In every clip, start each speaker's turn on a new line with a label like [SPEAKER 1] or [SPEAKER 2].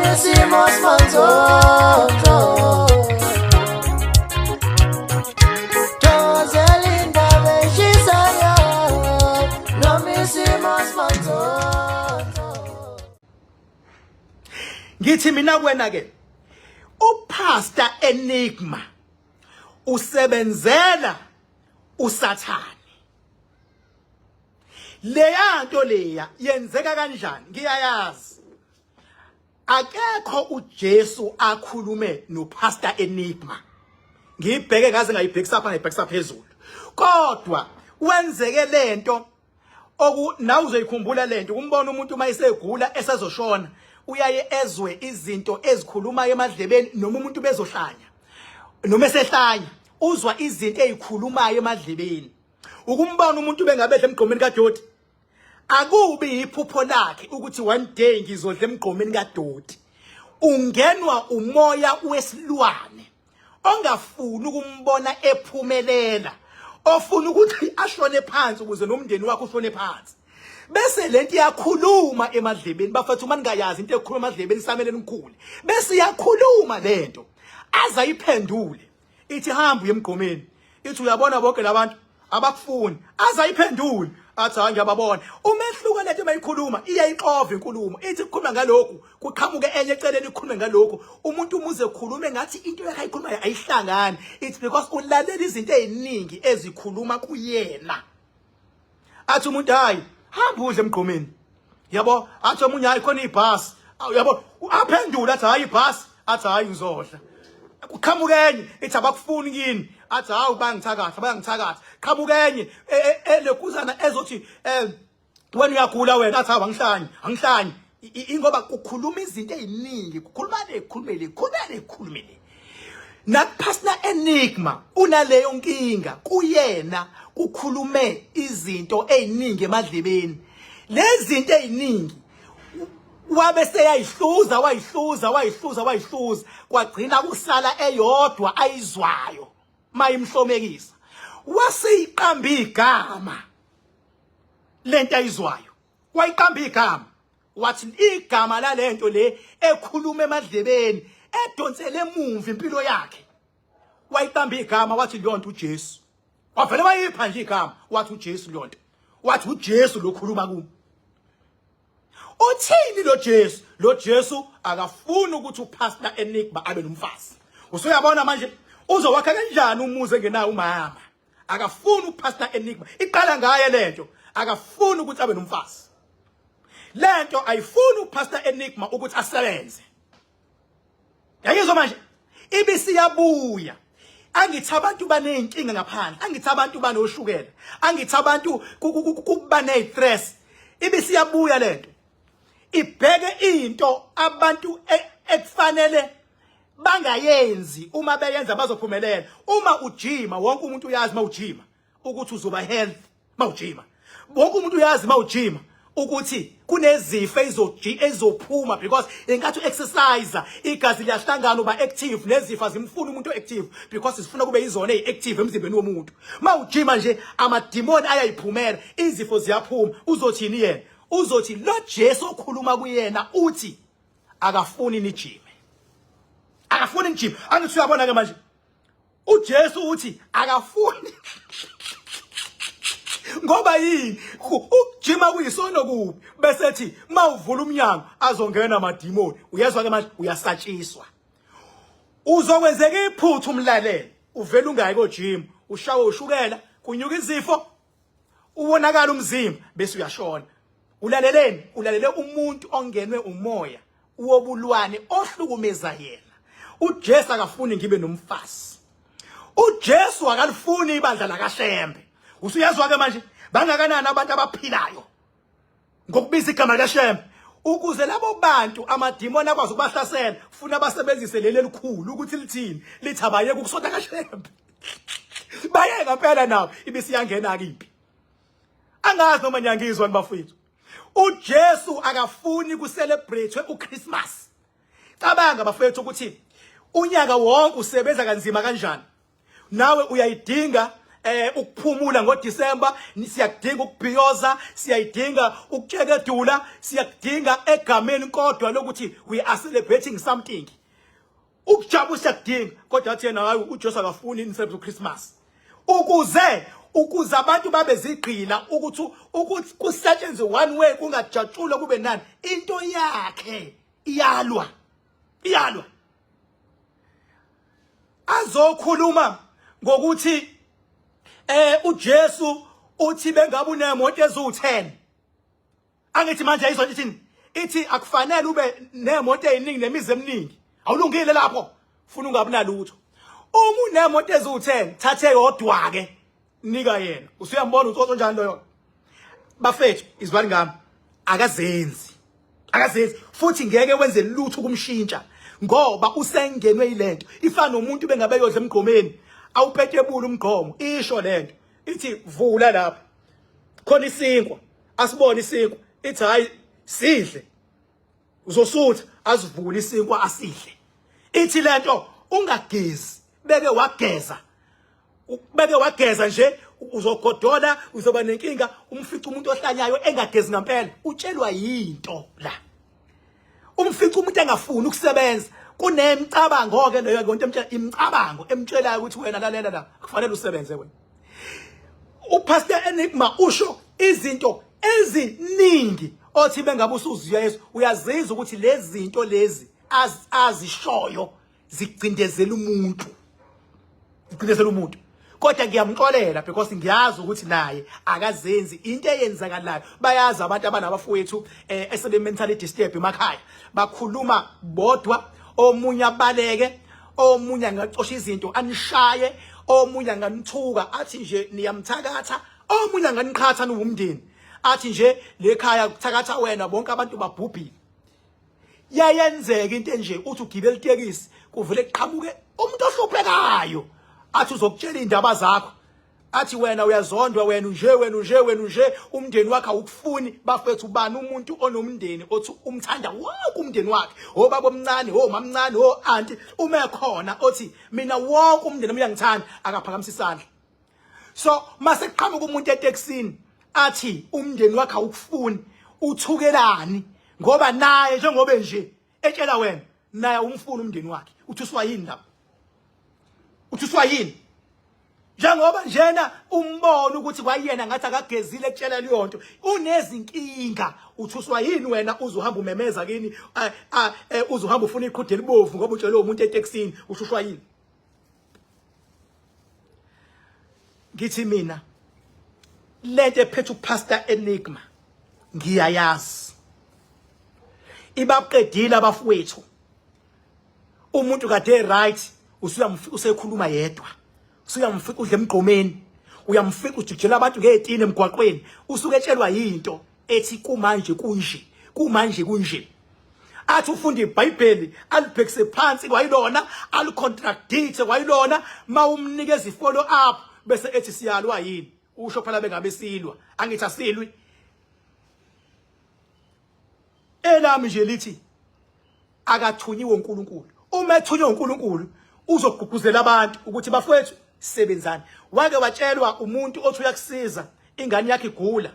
[SPEAKER 1] hicimos manzozo. Joselinda Beshisaya, no me hicimos manzozo.
[SPEAKER 2] Ngithi mina kwena ke uPastor Enigma usebenzela uSathane. Leya nto leya yenzeka kanjani ngiyayazi. Akekho uJesu akhulume noPastor Enigma. Ngibheke ngaze ngayibhekisa apha ngayibhekisa phezulu. Kodwa wenzeke lento nawe uzoyikhumbula lento umbona umuntu mayisegula esezoshona uyaye ezwe izinto ezikhulumayo emadlebeni noma umuntu bezohlanya noma esehlanya uzwa izinto ezikhulumayo emadlebeni. Ukumbona umuntu bengabedla emgqomeni kaDoti akubi iphupho lakhe ukuthi one day ngizodla emgqomeni kaDoti. Ungenwa umoya wesilwane ongafuni ukumbona ephumelela, ofuna ukuthi ashone phansi ukuze nomndeni wakhe ushone phansi. Bese lento iyakhuluma emadlebeni bafethu uma ningayazi into ekhuluma emadlebeni samele nikhule. Bese iyakhuluma lento azayiphendule. Ithi hamba uye emgqomeni. Ithi uyabona bonke labantu abakufuni azayiphendule. Athi hayi ngiyababona. Umehluko lento mayikhuluma iyayixova inkulumo. Ithi kukhuluma ngalokhu kuqhamuke enye eceleni ikhulume ngalokhu. Umuntu umuze ekhulume ngathi into yakhe ayikhulumayo ayihlangani. It's because ulalela izinto eziningi ezikhuluma kuyena. Athi umuntu hayi hamba udle emgqomeni. Yabo athi omunye hayi khona ibhasi. Yabo aphendula athi hayi ibhasi. Athi hayi ngizodla. Qhamukenye ithi abakufuni kini. Athi hawu bayangithakatha. Qhamukenye lekuzana ezothi wena uyagula wena athi hawu angihlanye. Ingoba kukhuluma izinto eziningi kukhulumele. NaPastor Enigma unaleyo nkinga kuyena kukhulume izinto eziningi emadlebeni. Lezi zinto eziningi wabe seyayihluza wayihluza kwagcina kusala eyodwa ayizwayo mayimhlomekisa. Wasiyiqamba igama lento ayizwayo. Wayiqamba igama. Wathi igama lalento le ekhuluma emadlebeni edonsele emuva impilo yakhe. Wayiqamba igama wathi lonto uJesu. Wavele wayipha nje igama wathi uJesu lonto. Wathi uJesu lokhuluma kumo. Uthini lo Jesu? Lo Jesu akafuni ukuthi uPastor Enigma abe nomfazi. Usuyabona manje uzowakha kanjani umuze ngenayo umama. Akafuni uPastor Enigma. Iqala ngaye lento. Akafuni ukuthi abe nomfazi. Lento ayifuni uPastor Enigma ukuthi asebenze. Yayizwa manje ibisi yabuya. Angithi abantu banenkinga ngaphandle. Angithi abantu banoshukela. Angithi abantu kubaneystress. Ibisi yabuya lento. Ibheke into abantu ekufanele bangayenzi uma beyenza bazophumelela. Uma ujima wonke umuntu uyazi mawujima ukuthi uzoba health mawujima. Wonke umuntu uyazi mawujima ukuthi kunezifo ezophuma because enkathi exercise igazi liyahlangana uba active nezifo zimfuna umuntu active because sifuna kube izona eziactive emzimbeni womuntu. Mawujima nje amadimoni ayayiphumela izifo ziyaphuma. Uzothini yena? Uzothi lo Jesu okhuluma kuyena uthi akafuni nijime. Akafuni nijime. Angithi uyabona ke manje. uJesu uthi akafuni. Ngoba yini ukujima kuyisono kuphi bese ethi mawuvula umnyango azongena amadimoni. Uyezwa ke manje uyasatshiswa. Uzokwenzeka iphuthu umlalele uvela ungayi kojima ushawe ushukela kunyuka izifo uwonakala umzimba bese uyashona. Ulalele umuntu ongenwe umoya wobulwane ohlukumeza yena. uJesu akafuni ngibe nomfazi. uJesu akalifuni ibandla lakaShembe. Usuyazwa ke manje bangakanani abantu abaphilayo ngokubiza igama likaShembe ukuze labo bantu amadimoni akwazi ukubahlasela ufuna basebenzise leli elikhulu ukuthi lithini lithi abayeke ukusonta kaShembe. Baye ngaphela nawo ibisi yangena kipi. Angazi noma nyangizwa nibafowethu. uJesu akafuni kucelebrate uChristmas. Cabanga bafowethu ukuthi unyaka wonke usebenza kanzima kanjani. Nawe uyayidinga ukuphumula ngoDisember, siyakudinga ukubhiyoza, siyayidinga ukutshekedula, siyakudinga egameni kodwa lokuthi we are celebrating something. Ukujabula siyakudinga kodwa athi yena hayi uJesu akafuni insembe Christmas. Ukuze abantu babe zigqila ukuthi kusetshenzwe one way kungajatshulwa kube nani. Into yakhe iyalwa. Azokhuluma ngokuthi uJesu uthi bengabe unemoto ezu10. Angithi manje ayizona ithini? Ithi akufanele ube nemoto eziningi nemizi eminingi. Awulungile lapho. Ufuna ungabi nalutho. Uma unemoto ezu10, thathe yodwa ke nika yena. Usuyambona utsotso njani loyo? Bafethu, izwani ngami. Akazenzi futhi ngeke wenze lutho kumshintsha ngoba usengenwe ilento. Ifana nomuntu bengabe yodla emgqomeni. Awupetebula umgqomo. Isho lento. Ithi vula lapha. Khona isinkwa. Asibone isinkwa. Ithi hayi sidle. Uzosutha asivule isinkwa asidle. Ithi lento ungagezi. Beke wageza nje uzogodola uzoba nenkinga umfica umuntu ohlanyayo engagezi ngempela. Utshelwa yinto la. Umfica umuntu engafuni ukusebenza. Kunemicabango ke leyo nto imicabango emtshelayo ukuthi wena lalela la kufanele usebenze wena. Upastor Enigma usho izinto eziningi othi bengabe usuzizwa Yesu uyazizwa ukuthi lezi zinto lezi azishoyo zicindezela umuntu. Kodwa ngiyamxolela because ngiyazi ukuthi naye akazenzi into eyenzakalayo. Bayazi abantu abanabafowethu esebe mentally disturbed emakhaya. Bakhuluma bodwa, omunye abaleke, omunye angacosha izinto anishaye, omunye anganithuka athi nje niyamthakatha, omunye anganiqhatha nungumndeni. Athi nje lekhaya kuthakatha wena bonke abantu babhubhile. Yayenzeka into enje uthi ugibela itekisi kuvele kuqhamuke umuntu ohluphekayo. Athi uzokutshela indaba zakho. Athi wena uyazondwa wena nje umndeni wakhe awukufuni. Bafethu bani umuntu onomndeni othi umthanda wonke umndeni wakhe. Obaba omncane, omamncane, auntie uma ekhona othi mina wonke umndeni uyangithanda akaphakamisa isandla. So mase kuqhamuka umuntu eTexini athi umndeni wakhe awukufuni uthukelani ngoba naye njengoba nje etshela wena naye umfuni umndeni wakhe. Uthuswa yini lapho? Uthuswa yini? Njengoba njena umbona ukuthi kwayena ngathi akagezile ekutshela leyo nto unezinkinga. Uthuswa yini wena uzohamba umemeza kini uzohamba ufuna iqhude elibovu ngoba utshele umuntu eTexini uthuswa yini? Ngithi mina lento ephethe uPastor Enigma ngiyayazi. Ibaqedile abafowethu. Umuntu kade right usekhuluma yedwa. Usuyamfika udle emgqomeni. Uyamfika ujijela abantu ngezitini emgwaqweni. Usuke etshelwa yinto ethi kumanje kunje. Athi ufunda iBhayibheli alibhekise phansi kwayilona, alicontradicte kwayilona, mawumnikeza ifollow up bese ethi siyalwa yini. Usho phela bengabe silwa. Angithi asilwi. Elami nje lithi akathunyiwe uNkulunkulu. Uma ethunywe uNkulunkulu uzogqugquzela abantu ukuthi bafowethu sebenzani. Wake watshelwa umuntu othi uyakusiza ingane yakhe igula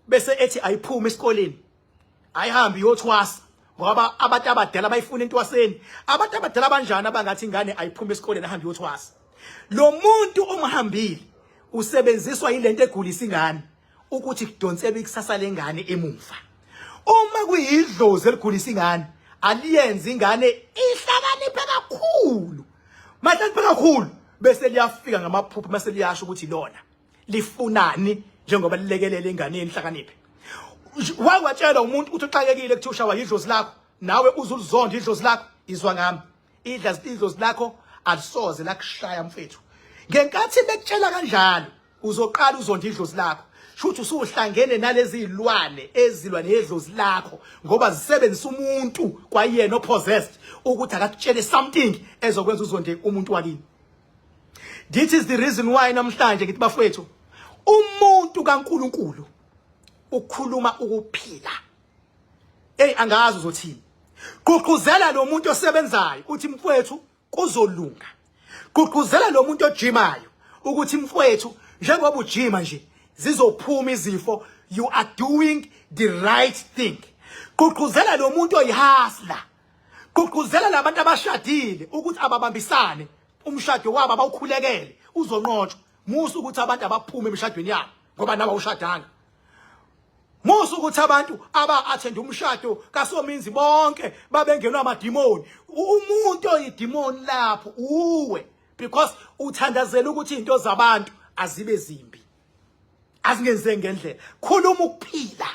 [SPEAKER 2] bese ethi ayiphume esikoleni ayihambi yothwasa ngoba abantu abadala bayifuna intwaseni. Abantu abadala abanjani abangathi ingane ayiphume esikoleni ahambe yothwasa? Lo muntu omhambile usebenziswa yilento egulisa ingane ukuthi kudonsebe ikusasa lengane emuva. Uma kuyidlozi eligulisa ingane aliyenza ingane ihlakaniphe kakhulu. Mahlakaniphe kakhulu bese liyafika ngamaphupho mase liyasho ukuthi lona lifunani njengoba lilekelele ingane ihlakaniphe. Wakwatshela umuntu ukuthi uxakekile kuthi ushawa idlozi lakho nawe uzulizonda idlozi lakho. Izwa ngami idlozi lakho alisoze lakushaya mfethu. Ngenkathi bekutshela kanjalo uzoqala uzonda idlozi lakho. Shuthi usuhlangene nalezi izilwane ezilwa nedlozi lakho ngoba zisebenzisa umuntu kwayena oppossessed ukuthi akakutshele something ezokwenza uzonde umuntu wakini. This is the reason why namhlanje ngithi bafowethu umuntu kaNkulunkulu ukhuluma ukuphila. Angazi uzothini. Gqugquzela lo muntu osebenzayo uthi mfowethu kuzolunga. Gqugquzela lo muntu ojimayo ukuthi mfowethu njengoba ujima nje zizophuma izifo. You are doing the right thing. Gqugquzela lo muntu oyihasla. Gqugquzela labantu abashadile ukuthi ababambisane umshado wabo abawukhulekele uzonqotshwa. Musu ukuthi abantu abaphume emshadweni yabo ngoba naba ushadanga. Musu ukuthi abantu aba-attend umshado kaSominzi bonke babengenwa amadimoni. Umuntu oyidimoni lapho uwe, because uthandazela ukuthi into zabantu azibe zimbi, azingenzeki ngendlela. Khuluma ukuphila.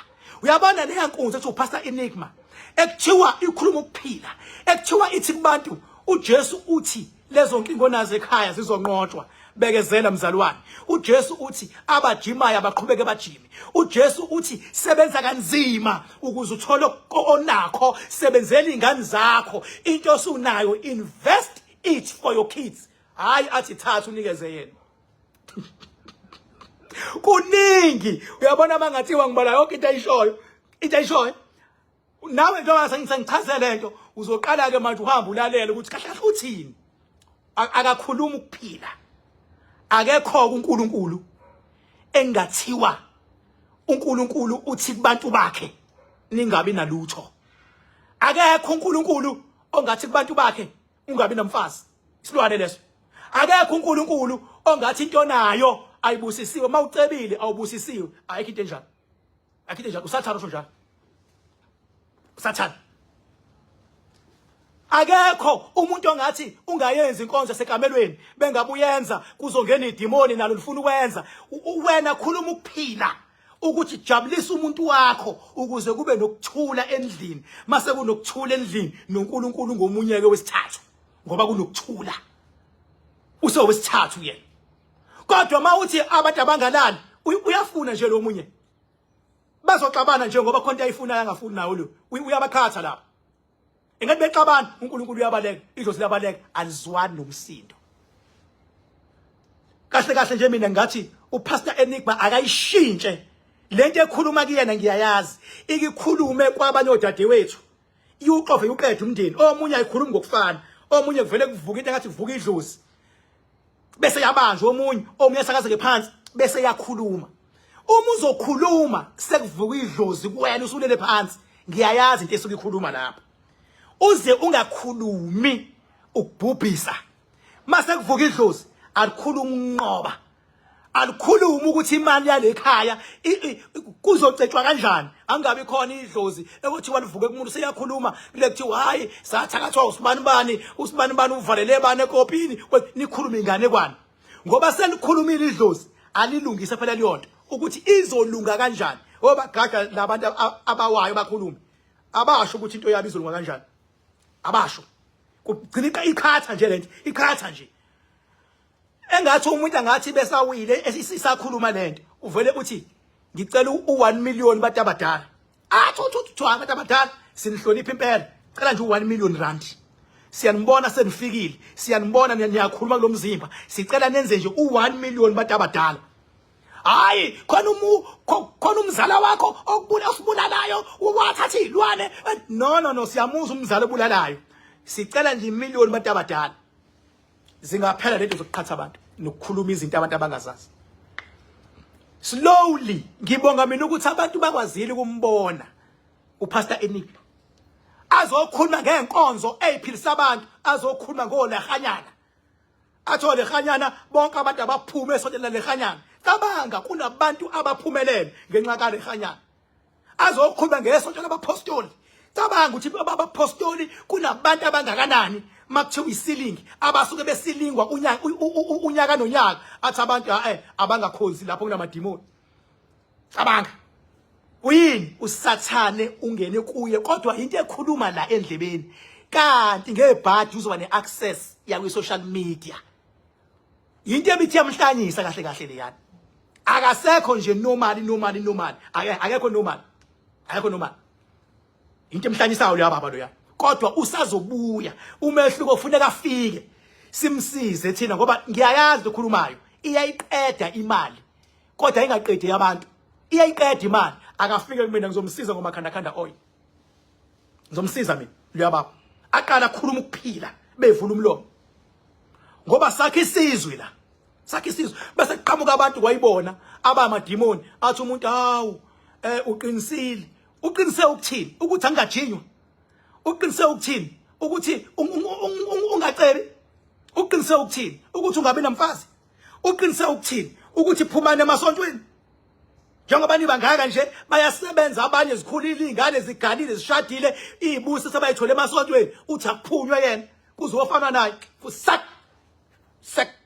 [SPEAKER 2] Uyabona le yankunzi ethi uPastor Enigma ekuthiwa ikhuluma ukuphila, ekuthiwa ithi kubantu uJesu uthi lezo nkingo onazo ekhaya zizonqotshwa. Bekezela mzalwane. uJesu uthi abajimayo abaqhubeke bajime. uJesu uthi sebenza kanzima ukuze uthole onakho, sebenzela ingane zakho. Into osunayo invest it for your kids. Hayi athi thatha unikeze yena. Kuningi uyabona mangathiwa ngibala yonke into ayishoyo. Nawe njengoba sengichazele lento uzoqala ke manje uhamba ulalele ukuthi kahle kahle uthini. Akakhuluma ukuphila. Akekho uNkulunkulu engathiwa uNkulunkulu uthi kubantu bakhe ningabi nalutho. Akekho uNkulunkulu ongathi kubantu bakhe ungabi namfazi. Isilwane leso. Akekho uNkulunkulu ongathi into nayo ayibusisiwe mawucebile awubusisiwe. Ayikho into enjalo. Ayikho into enjalo. Usathana usho njalo. Usathana. Akekho umuntu ongathi ungayenza inkonzo esekamelweni bengabuyenza kuzongena idimoni nalo lifuna ukwenza. Wena khuluma ukuphila ukuthi jabulisa umuntu wakho ukuze kube nokuthula endlini. Mase kunokuthula endlini noNkulunkulu ngomunye ke wesithathu ngoba kunokuthula. Usowesithathu yena. Kodwa mawuthi abantu abangalali uyafuna nje lo munye. Bazoxabana nje ngoba khona ayifuna yangafuni nawo lo. Uyabakhatha lapha. Engathi bexabana uNkulunkulu uyabaleka, idlozi liyabaleka, alizwani nomsindo. Kahle kahle nje mina ngathi uPastor Enigma akayishintshe lento ekhuluma kuyena ngiyayazi. Ikikhulume kwabanye odadewethu. Iuqove uqede umndeni. Omunye ayikhulumi ngokufana. Omunye kuvele kuvuka into engathi kuvuka idlozi. Bese yabanjwa omunye sakaze ngephansi bese yakhuluma. Uma uzokhuluma sekuvuka idlozi kuwena usulele phansi. Ngiyayazi into esuke ikhuluma lapha. Uze ungakhulumi ukubhubhisa. Mase kuvuka idlozi alikhuluma unqoba. Alikhuluma ukuthi imali yale ekhaya kuzocetshwa kanjani. Angabe khona idlozi ukuthi walivuke kumuntu seyakhuluma kule kuthiwa hayi sathakathwa usibani bani uvalele bani ekopini nikhuluma ingane kwani. Ngoba senikhulumile idlozi alilungise phela liyonto ukuthi izolunga kanjani. Ngoba gaga labantu abawayo bakhuluma. Abasho ukuthi into yabo izolunga kanjani. Abasho. Kugcina ikhatha nje lento, ikhatha nje. Engathi umuntu angathi besawile esisakhuluma lento. Uvele uthi ngicela u1 million bathi abadala. Athi abantu abadala sinihlonipha impela. Cela nje u1 million rand. Siyanibona senifikile. Siyanibona niyakhuluma kulomzimba. Sicela nenze nje u1 million bathi abadala. Hayi khona umzala wakho osibulalayo wathatha izilwane. No siyamuzwa umzala obulalayo. Sicela nje imillion bathi abadala. Zingaphela lento zokuqhatha abantu nokukhuluma izinto abantu abangazazi. Slowly ngibonga mina ukuthi abantu bakwazile ukumbona uPastor Enigma. Azokhuluma ngenkonzo eziphilisa abantu, azokhuluma ngolehanyana. Athole lehanyana bonke abantu abaphuma esontela lehanyana. Cabanga kunabantu abaphumelele ngenxa ka lehanyana. Azokhuluma ngesonto labapostoli. Cabanga ukuthi abapostoli kunabantu abangakanani makuthiwa isilingi abasuke besilingwa unyaka nonyaka athi abantu abangakhonzi lapho kunamadimoni. Cabanga uyini usathane ungene kuye kodwa into ekhuluma la endlebeni kanti ngebhadi uzoba neaccess ya kwi social media. Into ebithi yamhlanyisa kahle kahle leyana. Akasekho nje normal. Akekho normal. Into emhlanyisayo leya baba loya. Kodwa usazobuya umehluko ufuneka afike simsize thina ngoba ngiyayazi ukukhulumayo iyayiqeda imali kodwa ingaqedi yabantu iyayiqeda imali. Akafike kumina ngizomsiza ngomakhanda oil. Ngizomsiza mina leya baba aqala ukukhuluma ukuphila bevula umlomo ngoba sakhe isizwe la sakhe isizwe bese kuqhamuka abantu kwayibona abamadimoni athi umuntu hawu uqinisile uqinise ukuthini ukuthi angajinywa uqinise ukuthini ukuthi ungacebi uqinise ukuthini ukuthi ungabi namfazi uqinise ukuthini ukuthi phumane emasontweni njengoba nibangaka nje bayasebenza abanye zikhulile izingane ziganile zishadile izibusi sebayithole emasontweni uthi akuphunywe yena kuzofana naye sak